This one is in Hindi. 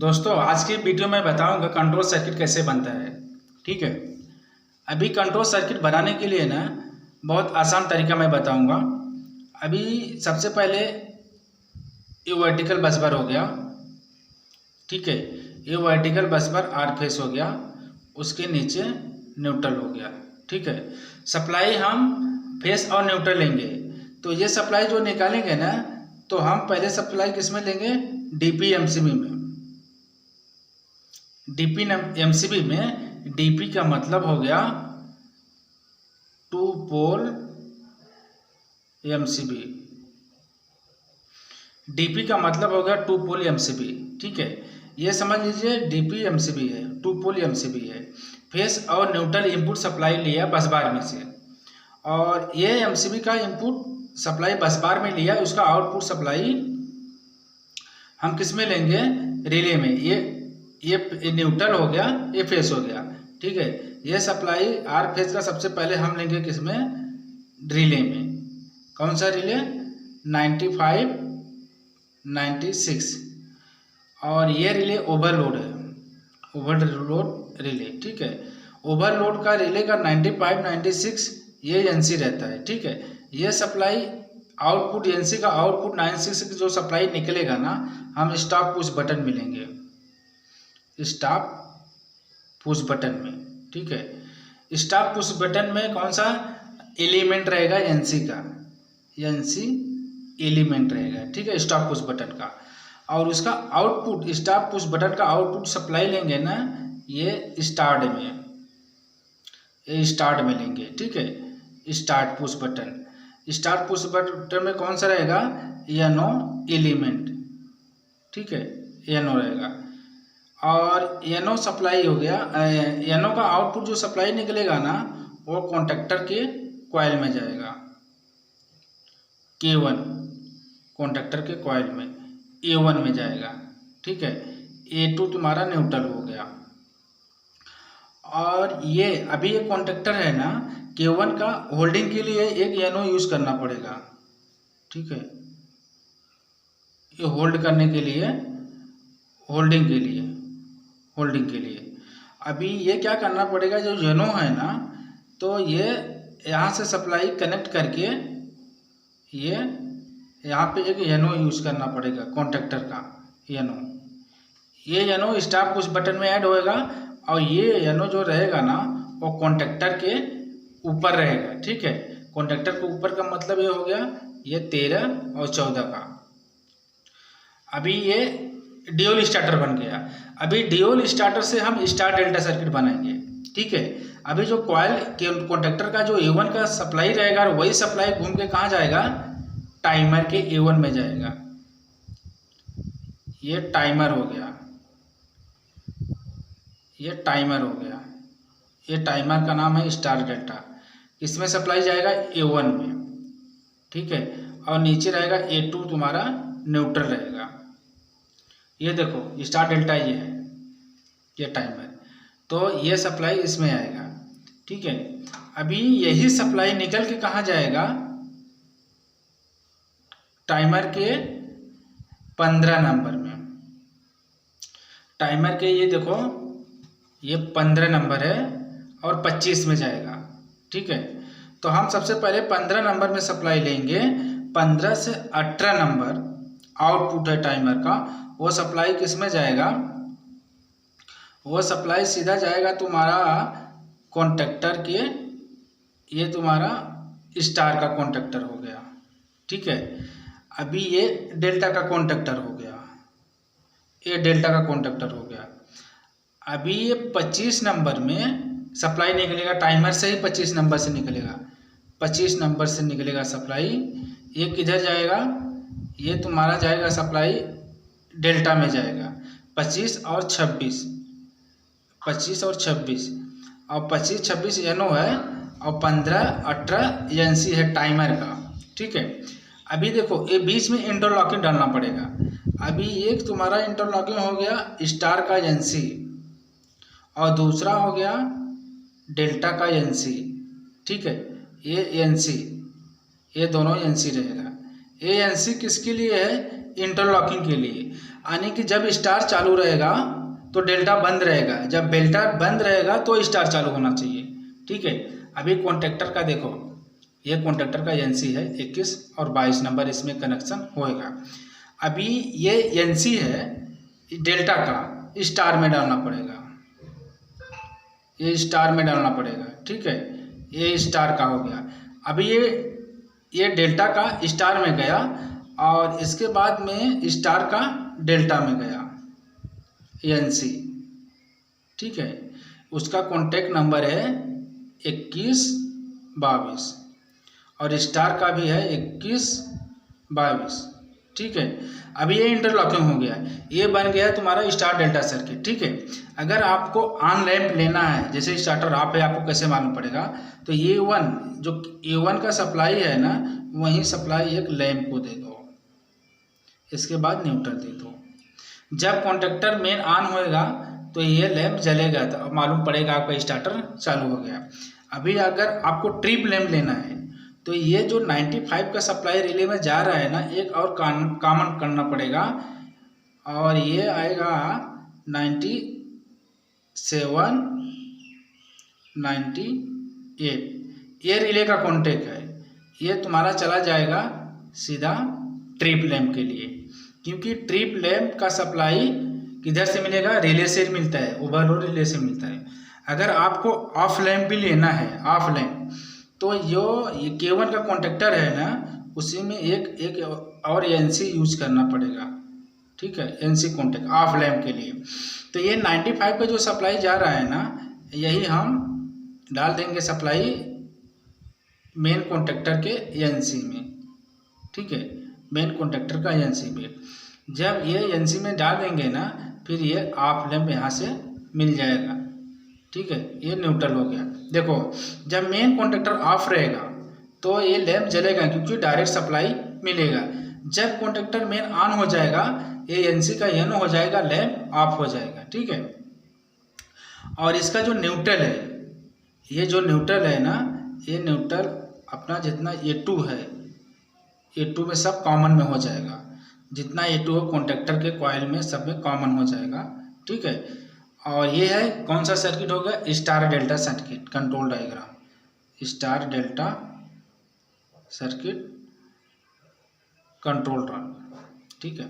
दोस्तों आज की वीडियो में बताऊंगा कंट्रोल सर्किट कैसे बनता है। ठीक है, अभी कंट्रोल सर्किट बनाने के लिए ना बहुत आसान तरीका मैं बताऊंगा। अभी सबसे पहले ये वर्टिकल बस बार हो गया। ठीक है, ये वर्टिकल बस बार आर फेस हो गया, उसके नीचे न्यूट्रल हो गया। ठीक है, सप्लाई हम फेस और न्यूट्रल लेंगे। तो ये सप्लाई जो निकालेंगे ना, तो हम पहले सप्लाई किस में लेंगे, डीपी एमसीबी में। डीपी एमसीबी में डीपी का मतलब हो गया टू पोल एमसीबी। डीपी का मतलब हो गया टू पोल एमसीबी। ठीक है, ये समझ लीजिए डीपी एमसीबी है, टू पोल एमसीबी है। फेस और न्यूट्रल इनपुट सप्लाई लिया बस बार में से, और ये एमसीबी का इनपुट सप्लाई बस बार में लिया, उसका आउटपुट सप्लाई हम किस में लेंगे, रिले में। ये न्यूट्रल हो गया, ये फेस हो गया। ठीक है, ये सप्लाई आर फेस का सबसे पहले हम लेंगे किस में, रिले में। कौन सा रिले, 95 96। और ये रिले ओवरलोड है, ओवरलोड रिले। ठीक है, ओवरलोड का रिले का 95 96 ये एनसी रहता है। ठीक है, ये सप्लाई आउटपुट एनसी का आउटपुट 96 जो सप्लाई निकलेगा ना, हम स्टॉप पुश बटन मिलेंगे, स्टॉप पुश बटन में। ठीक है, स्टॉप पुश बटन में कौन सा एलिमेंट रहेगा, एनसी का, एनसी एलिमेंट रहेगा। ठीक है, स्टॉप पुश बटन का। और उसका आउटपुट, स्टॉप पुश बटन का आउटपुट सप्लाई लेंगे ना, ये स्टार्ट में, ये स्टार्ट में लेंगे। ठीक है, start push button, start push button में कौन सा रहेगा, एनो एलिमेंट। ठीक है, एनो रहेगा। और एनो सप्लाई हो गया, एनो का आउटपुट जो सप्लाई निकलेगा ना, वो कॉन्टेक्टर के कॉइल में जाएगा, K1 कॉन्टेक्टर के कॉइल में, A1 में जाएगा। ठीक है, A2 तुम्हारा न्यूट्रल हो गया। और ये अभी ये कॉन्टेक्टर है ना, K1 का होल्डिंग के लिए एक एनो यूज करना पड़ेगा। ठीक है, ये होल्ड करने के लिए, होल्डिंग के लिए, होल्डिंग के लिए अभी ये क्या करना पड़ेगा, जो एनो है ना, तो ये यहाँ से सप्लाई कनेक्ट करके ये यहाँ पे एक एनो यूज करना पड़ेगा, कॉन्टेक्टर का एनो। ये एनो स्टॉप पुश बटन में ऐड होएगा, और ये एनो जो रहेगा ना, वो कॉन्टेक्टर के ऊपर रहेगा। ठीक है, कॉन्टेक्टर के ऊपर का मतलब ये हो गया, ये 13 और 14 का। अभी ये ड्यूल स्टार्टर बन गया। अभी ड्यूल स्टार्टर से हम स्टार डेल्टा सर्किट बनाएंगे। ठीक है, अभी जो कॉइल कॉन्टेक्टर का जो A1 का सप्लाई रहेगा, वही सप्लाई घूम के कहाँ जाएगा, टाइमर के A1 में जाएगा। ये टाइमर हो गया, ये टाइमर हो गया। ये टाइमर का नाम है स्टार डेल्टा। इसमें सप्लाई जाएगा A1 में। ठीक है, और नीचे रहेगा A2 तुम्हारा न्यूट्रल रहेगा। ये देखो स्टार डेल्टा ये है, ये टाइमर, तो ये सप्लाई इसमें आएगा। ठीक है, अभी यही सप्लाई निकल के कहाँ जाएगा, टाइमर के 15 नंबर में। टाइमर के ये देखो, ये 15 नंबर है और 25 में जाएगा। ठीक है, तो हम सबसे पहले 15 नंबर में सप्लाई लेंगे। 15 से 18 नंबर आउटपुट है टाइमर का, वो सप्लाई किस में जाएगा, वो सप्लाई सीधा जाएगा तुम्हारा कॉन्टेक्टर के, ये तुम्हारा स्टार का कॉन्टेक्टर हो गया। ठीक है, अभी ये डेल्टा का कॉन्टेक्टर हो गया, ये डेल्टा का कॉन्टेक्टर हो गया। अभी ये 25 नंबर में सप्लाई निकलेगा, टाइमर से ही 25 नंबर से निकलेगा, 25 नंबर से निकलेगा सप्लाई। ये किधर जाएगा, ये तुम्हारा जाएगा सप्लाई डेल्टा में जाएगा, 25 और 26, 25 और 26, और 25 26 एनो है, और 15 18 एनसी है टाइमर का। ठीक है, अभी देखो ये बीच में इंटरलॉकिंग डालना पड़ेगा। अभी एक तुम्हारा इंटरलॉकिंग हो गया स्टार का एनसी, और दूसरा हो गया डेल्टा का एनसी। ठीक है, ये एनसी, ये दोनों एनसी रहेगा। ये एनसी किसके लिए है, इंटरलॉकिंग के लिए, यानी कि जब स्टार चालू रहेगा तो डेल्टा बंद रहेगा, जब डेल्टा बंद रहेगा तो स्टार चालू होना चाहिए। ठीक है, अभी कॉन्टेक्टर का देखो, ये कॉन्टेक्टर का एनसी है 21 और 22 नंबर इसमें कनेक्शन होएगा। अभी ये एनसी है डेल्टा का, स्टार में डालना पड़ेगा, ये स्टार में डालना पड़ेगा। ठीक है, ये स्टार का हो गया। अभी ये डेल्टा का स्टार में गया और इसके बाद में स्टार का डेल्टा में गया एनसी। ठीक है, उसका कॉन्टैक्ट नंबर है 2122 और स्टार का भी है 2122। ठीक है, अभी ये इंटरलॉकिंग हो गया, ये बन गया तुम्हारा स्टार डेल्टा सर्किट। ठीक है, अगर आपको ऑन लैंप लेना है, जैसे स्टार्टर ऑफ है, आपको कैसे मालूम पड़ेगा, तो ये वन जो A1 का सप्लाई है ना, वहीं सप्लाई एक लैंप को दे दो, इसके बाद न्यूट्रल दे दो। जब कॉन्टेक्टर मेन ऑन होएगा तो ये लैंप जलेगा, तो मालूम पड़ेगा आपका स्टार्टर चालू हो गया। अभी अगर आपको ट्रिप लैंप लेना है तो ये जो 95 का सप्लाई रिले में जा रहा है ना, एक और कॉमन करना पड़ेगा और ये आएगा 97 98। ये रिले का कॉन्टेक्ट है, ये तुम्हारा चला जाएगा सीधा ट्रिप लैंप के लिए, क्योंकि ट्रिप लैंप का सप्लाई किधर से मिलेगा, रिले से मिलता है, ओवरलोड रिले से मिलता है। अगर आपको ऑफ लैंप भी लेना है, ऑफ लैंप, तो जो K1 का कॉन्टेक्टर है ना, उसी में एक और एनसी यूज करना पड़ेगा। ठीक है, एनसी कॉन्टेक्ट ऑफ लैंप के लिए। तो ये 95 का जो सप्लाई जा रहा है ना, यही हम डाल देंगे सप्लाई मेन कॉन्टेक्टर के एनसी में। ठीक है, मेन कॉन्टेक्टर का एनसी में जब ये एनसी में डाल देंगे ना, फिर ये ऑफ लैंप यहाँ से मिल जाएगा। ठीक है, ये न्यूट्रल हो गया। देखो, जब मेन कॉन्टेक्टर ऑफ रहेगा तो ये लैंप जलेगा, क्योंकि डायरेक्ट सप्लाई मिलेगा। जब कॉन्टेक्टर मेन ऑन हो जाएगा, ये एनसी का एन हो जाएगा, लैंप ऑफ हो जाएगा। ठीक है, और इसका जो न्यूट्रल है, ये जो न्यूट्रल है ना, ये न्यूट्रल अपना जितना A2 है, A2 में सब कॉमन में हो जाएगा, जितना A2 हो कॉन्टेक्टर के कॉइल में सब में कॉमन हो जाएगा। ठीक है, और ये है कौन सा सर्किट होगा, star delta circuit control diagram, star delta circuit control run. ठीक है।